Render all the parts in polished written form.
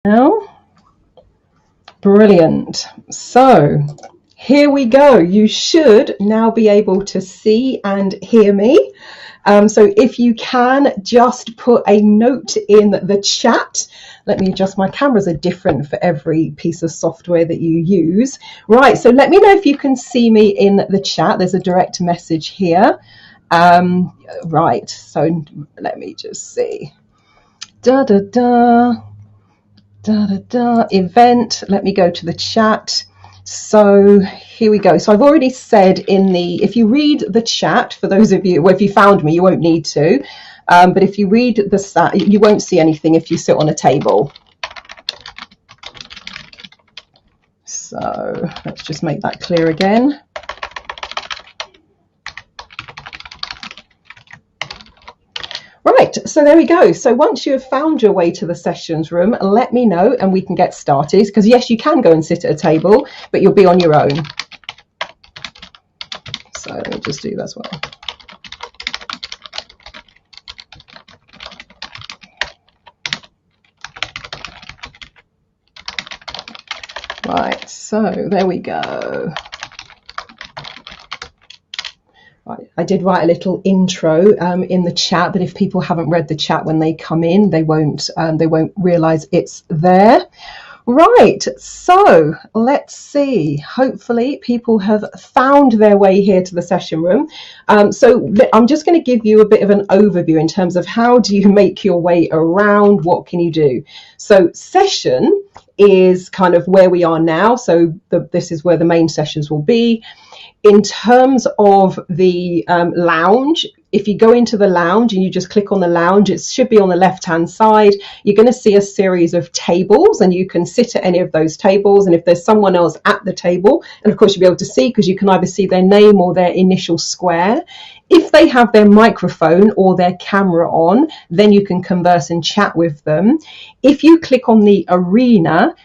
Now, brilliant. So here we go. You should now be able to see and hear me. So if you can, just put a note in the chat. Let me adjust. My cameras are different for every piece of software that you use. Right, so let me know if you can see me in the chat. There's a direct message here. Right, so let me just see. Event. Let me go to the chat. So here we go. So I've already said if you read the chat, for those of you, well, if you found me, you won't need to. But if you read the you won't see anything if you sit on a table. So let's just make that clear again. Right, so there we go. So once you have found your way to the sessions room, let me know and we can get started. Because yes, you can go and sit at a table, but you'll be on your own. So let me just do that as well. Right, so there we go. I did write a little intro in the chat, but if people haven't read the chat when they come in, they won't realise it's there. Right, so let's see. Hopefully people have found their way here to the session room. So I'm just going to give you a bit of an overview in terms of how do you make your way around, what can you do. So session is kind of where we are now. So this is where the main sessions will be. In terms of the lounge, if you go into the lounge and you just click on the lounge, it should be on the left-hand side. You're going to see a series of tables and you can sit at any of those tables. And if there's someone else at the table, and of course you'll be able to see because you can either see their name or their initial square. If they have their microphone or their camera on, then you can converse and chat with them. If you click on the arena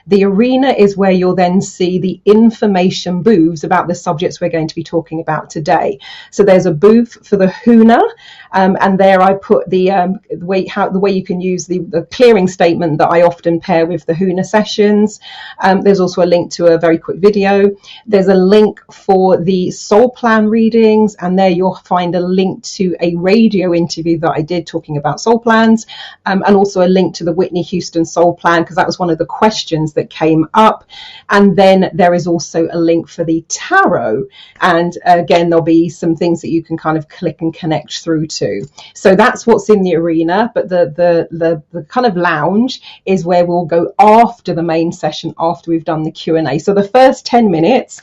is where you'll then see the information booths about the subjects we're going to be talking about today. So there's a booth for the HUNA, and there I put the way you can use the clearing statement that I often pair with the HUNA sessions. There's also a link to a very quick video. There's a link for the soul plan readings, and there you'll find a link to a radio interview that I did talking about soul plans, and also a link to the Whitney Houston soul plan, because that was one of the questions that came up. And then there is also a link for the tarot, and again there'll be some things that you can kind of click and connect through to. So that's what's in the arena, but the kind of lounge is where we'll go after the main session, after we've done the Q&A. So the first 10 minutes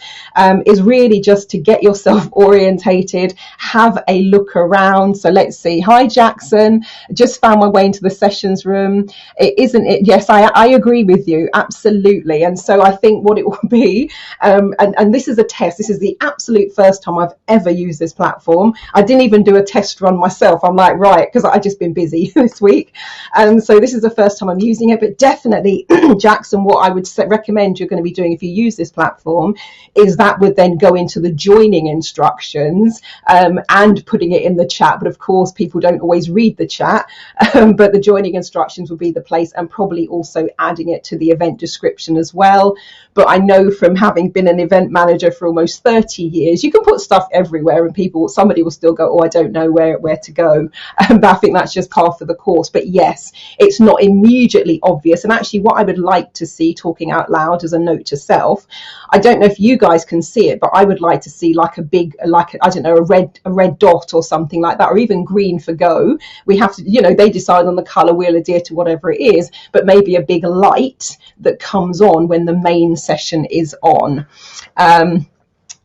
is really just to get yourself orientated, have a look around. So let's see. Hi Jackson, just found my way into the sessions room. Isn't it? Yes, I agree with you, absolutely. And so I think what it will be, and this is a test, this is the absolute first time I've ever used this platform. I didn't even do a test run myself. I'm like, right, because I've just been busy this week. So this is the first time I'm using it, but definitely Jackson, what I would recommend you're going to be doing if you use this platform is that would then go into the joining instructions and putting it in the chat. But of course, people don't always read the chat, but the joining instructions will be the place, and probably also adding it to the event description as well. But I know from having been an event manager for almost 30 years, you can put stuff everywhere and somebody will still go, oh, I don't know where to go. But I think that's just part of the course. But yes, it's not immediately obvious. And actually what I would like to see, talking out loud as a note to self, I don't know if you guys can see it, but I would like to see like a big, I don't know, a red dot or something like that, or even green for go. We have to, they decide on the color, we'll adhere to whatever it is, but maybe a big light that comes on when the main session is on.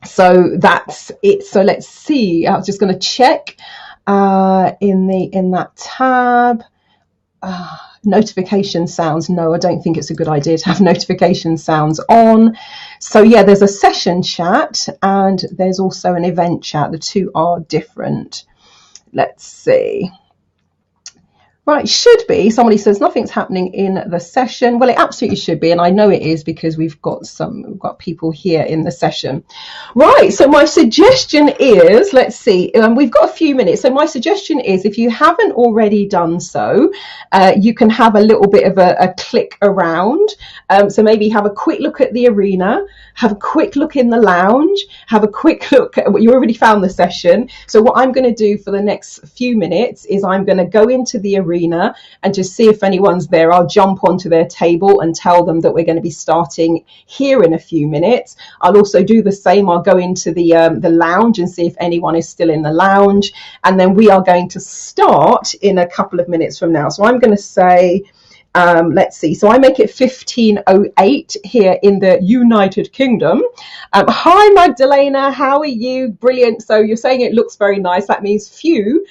So that's it. So let's see. I was just going to check in that tab. Notification sounds. No, I don't think it's a good idea to have notification sounds on. So yeah, there's a session chat and there's also an event chat. The two are different. Let's see. Right, should be. Somebody says nothing's happening in the session. Well, it absolutely should be, and I know it is because we've got people here in the session. Right, so my suggestion is, let's see, we've got a few minutes. So my suggestion is, if you haven't already done so, you can have a little bit of a click around. So maybe have a quick look at the arena, have a quick look in the lounge, have a quick look at what you already found the session. So what I'm going to do for the next few minutes is I'm going to go into the arena and just see if anyone's there. I'll jump onto their table and tell them that we're going to be starting here in a few minutes. I'll also do the same. I'll go into the lounge and see if anyone is still in the lounge, and then we are going to start in a couple of minutes from now. So I'm going to say, let's see, so I make it 15:08 here in the United Kingdom. Hi Magdalena, how are you? Brilliant. So you're saying it looks very nice. That means few,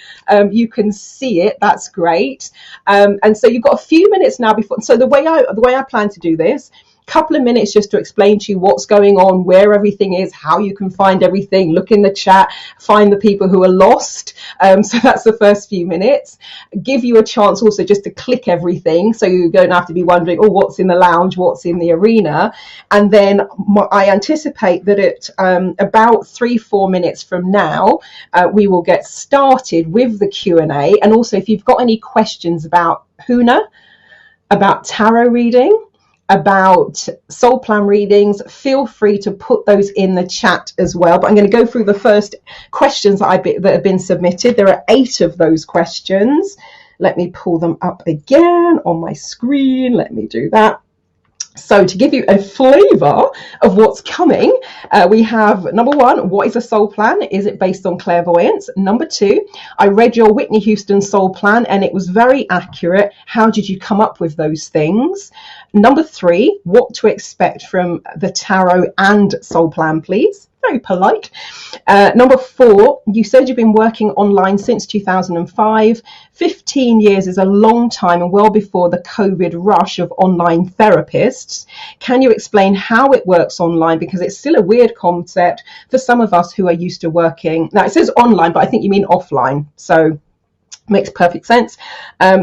you can see it. That's great. And so you've got a few minutes now before. So the way I plan to do this, couple of minutes just to explain to you what's going on, where everything is, how you can find everything, look in the chat, find the people who are lost. So that's the first few minutes. Give you a chance also just to click everything, so you don't have to be wondering, oh, what's in the lounge, what's in the arena. And then I anticipate that at about 3-4 minutes from now, we will get started with the Q&A. And also, if you've got any questions about Huna, about tarot reading, about soul plan readings, feel free to put those in the chat as well. But I'm going to go through the first questions that have been submitted. There are 8 of those questions. Let me pull them up again on my screen. Let me do that. So to give you a flavour of what's coming, we have number 1, what is a soul plan? Is it based on clairvoyance? Number 2, I read your Whitney Houston soul plan and it was very accurate. How did you come up with those things? Number 3, what to expect from the tarot and soul plan, please. Very polite. Number 4, you said you've been working online since 2005. 15 years is a long time and well before the COVID rush of online therapists. Can you explain how it works online? Because it's still a weird concept for some of us who are used to working. Now, it says online, but I think you mean offline. So makes perfect sense.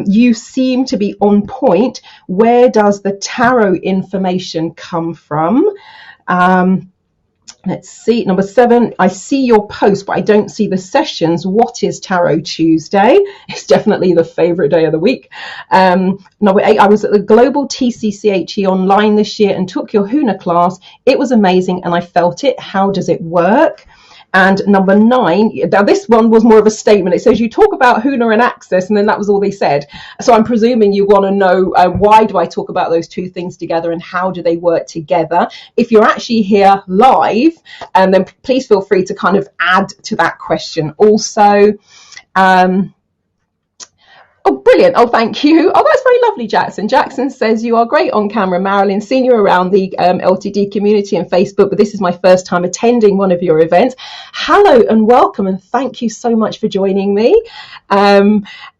You seem to be on point. Where does the tarot information come from? Let's see. Number 7, I see your post, but I don't see the sessions. What is Tarot Tuesday? It's definitely the favorite day of the week. Number 8, I was at the Global TCCHE online this year and took your Huna class. It was amazing and I felt it. How does it work? And number 9, now this one was more of a statement. It says you talk about Huna and Access, and then that was all they said. So I'm presuming you want to know why do I talk about those two things together and how do they work together? If you're actually here live, then please feel free to kind of add to that question also. Oh, brilliant. Oh, thank you. Oh, that's very lovely, Jackson. Jackson says, you are great on camera, Marilyn. Seen you around the LTD community and Facebook, but this is my first time attending one of your events. Hello and welcome, and thank you so much for joining me. I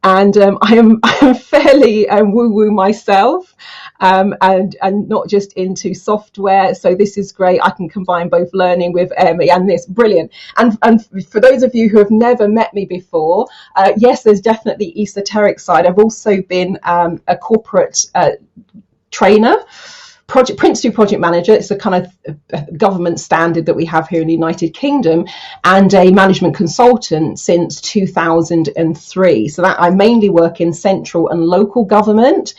am fairly woo-woo myself. And not just into software. So this is great. I can combine both learning with Airmeet and this. Brilliant. And for those of you who have never met me before, yes, there's definitely esoteric side. I've also been a corporate trainer, Prince 2 project manager. It's a kind of government standard that we have here in the United Kingdom, and a management consultant since 2003. So that I mainly work in central and local government,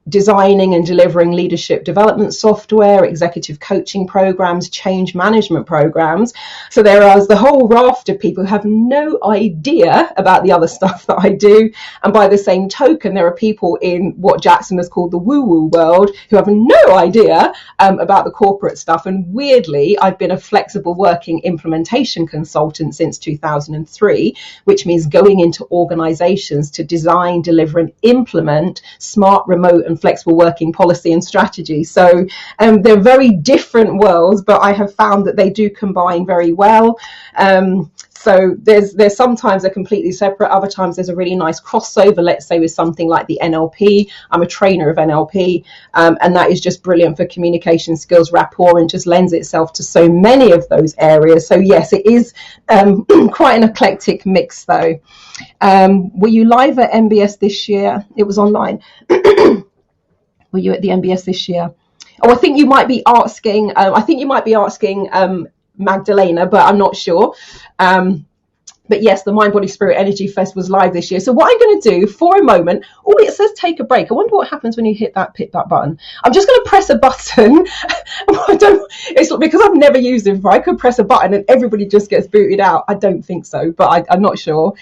designing and delivering leadership development software, executive coaching programs, change management programs. So there are the whole raft of people who have no idea about the other stuff that I do. And by the same token, there are people in what Jackson has called the woo-woo world who have no idea about the corporate stuff. And weirdly, I've been a flexible working implementation consultant since 2003, which means going into organizations to design, deliver and implement smart, remote and flexible working policy and strategy. So they're very different worlds, but I have found that they do combine very well. So there's sometimes they're completely separate. Other times there's a really nice crossover, let's say with something like the NLP. I'm a trainer of NLP, and that is just brilliant for communication skills, rapport, and just lends itself to so many of those areas. So yes, it is quite an eclectic mix though. Were you live at MBS this year? It was online. Were you at the MBS this year? Oh, I think you might be asking. Magdalena, but I'm not sure. But yes, the Mind, Body, Spirit Energy Fest was live this year. So what I'm going to do for a moment, oh, it says take a break. I wonder what happens when you hit that button. I'm just going to press a button. It's because I've never used it before. I could press a button and everybody just gets booted out. I don't think so, but I'm not sure.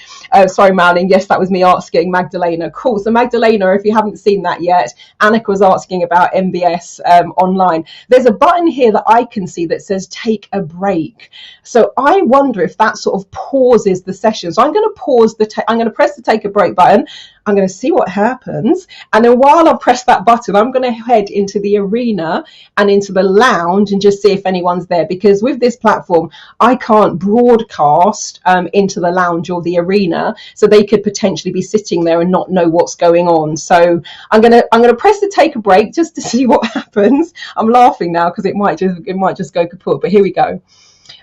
Sorry, Marilyn. Yes, that was me asking Magdalena. Cool. So Magdalena, if you haven't seen that yet, Annika was asking about MBS online. There's a button here that I can see that says take a break. So I wonder if that sort of pauses the session. So I'm going to pause I'm going to press the take a break button. I'm going to see what happens, and then while I press that button, I'm going to head into the arena and into the lounge and just see if anyone's there, because with this platform I can't broadcast into the lounge or the arena, so they could potentially be sitting there and not know what's going on. So I'm going to press the take a break just to see what happens. I'm laughing now because it might just go kaput, but here we go.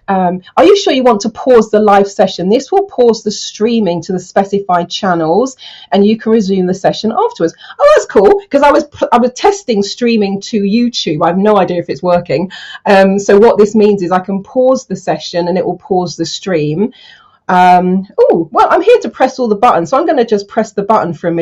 Are you sure you want to pause the live session? This will pause the streaming to the specified channels, and you can resume the session afterwards. Oh, that's cool, because I was testing streaming to YouTube. I have no idea if it's working. So what this means is I can pause the session and it will pause the stream. Oh, well, I'm here to press all the buttons, so I'm going to just press the button for a minute.